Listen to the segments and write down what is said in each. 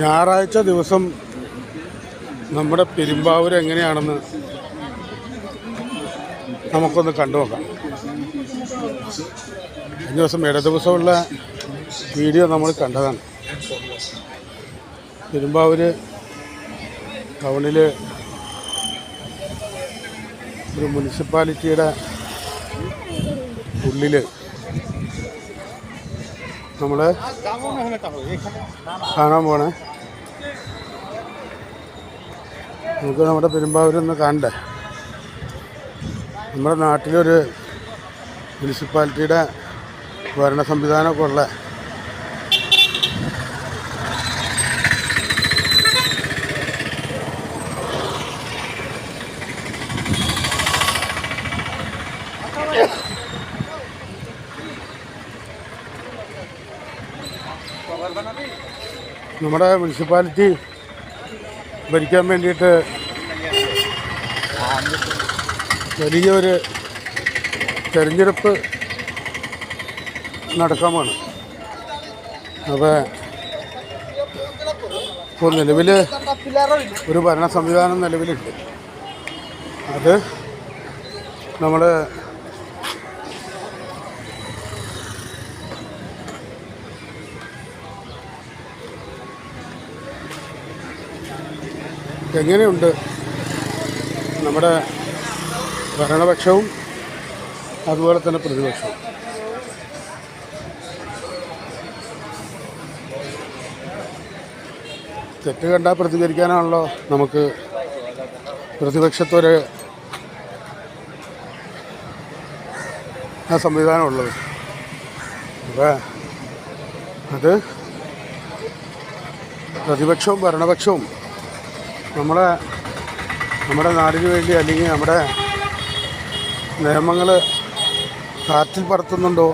ഞായറാഴ്ച ദിവസം നമ്മുടെ പെരുമ്പാവൂർ എങ്ങനെയാണെന്ന് നമുക്കൊന്ന് കണ്ടു നോക്കാം. ഈ ദിവസം ദിവസമുള്ള വീഡിയോ നമ്മൾ കണ്ടതാണ്. പെരുമ്പാവൂർ ടൗണിൽ ഒരു മുനിസിപ്പാലിറ്റിയുടെ ഉള്ളിൽ നമ്മൾ കാണാൻ പോണേ. നമുക്ക് നമ്മുടെ പെരുമ്പാവൂരൊന്ന് കാണണ്ടേ. നമ്മുടെ നാട്ടിലൊരു മുനിസിപ്പാലിറ്റിയുടെ ഭരണ സംവിധാനമൊക്കെ ഉള്ള നമ്മുടെ മുനിസിപ്പാലിറ്റി ഭരിക്കാൻ വേണ്ടിയിട്ട് വലിയൊരു തെരഞ്ഞെടുപ്പ് നടക്കാമാണ്. ഇപ്പോൾ നിലവിൽ ഒരു ഭരണ സംവിധാനം നിലവിലുണ്ട്. അത് നമ്മൾ എങ്ങനെയുണ്ട് നമ്മുടെ ഭരണപക്ഷവും അതുപോലെ തന്നെ പ്രതിപക്ഷവും. തെറ്റ് കണ്ടാൽ പ്രതികരിക്കാനാണല്ലോ നമുക്ക് പ്രതിപക്ഷത്തൊരു സംവിധാനമുള്ളത്. അപ്പോൾ അത് പ്രതിപക്ഷവും ഭരണപക്ഷവും നമ്മുടെ നാടിന് വേണ്ടി അല്ലെങ്കിൽ നമ്മുടെ നിയമങ്ങൾ കാറ്റിൽ പറത്തുന്നുണ്ടോ,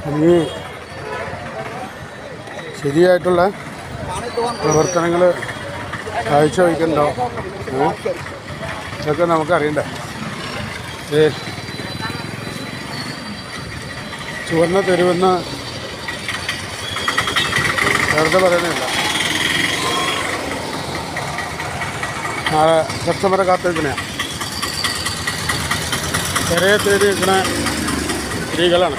അല്ലെങ്കിൽ ശരിയായിട്ടുള്ള പ്രവർത്തനങ്ങൾ കാഴ്ചവെക്കുന്നുണ്ടോ, ഇതൊക്കെ നമുക്കറിയണ്ടേ. ചുവന്ന തെരുവെന്ന് നേരത്തെ പറയുന്നില്ല. നാളെ കസ്റ്റമറെ കാത്തിരിക്കണയാണ്. കരയെ തേടി നിൽക്കുന്ന സ്ത്രീകളാണ്.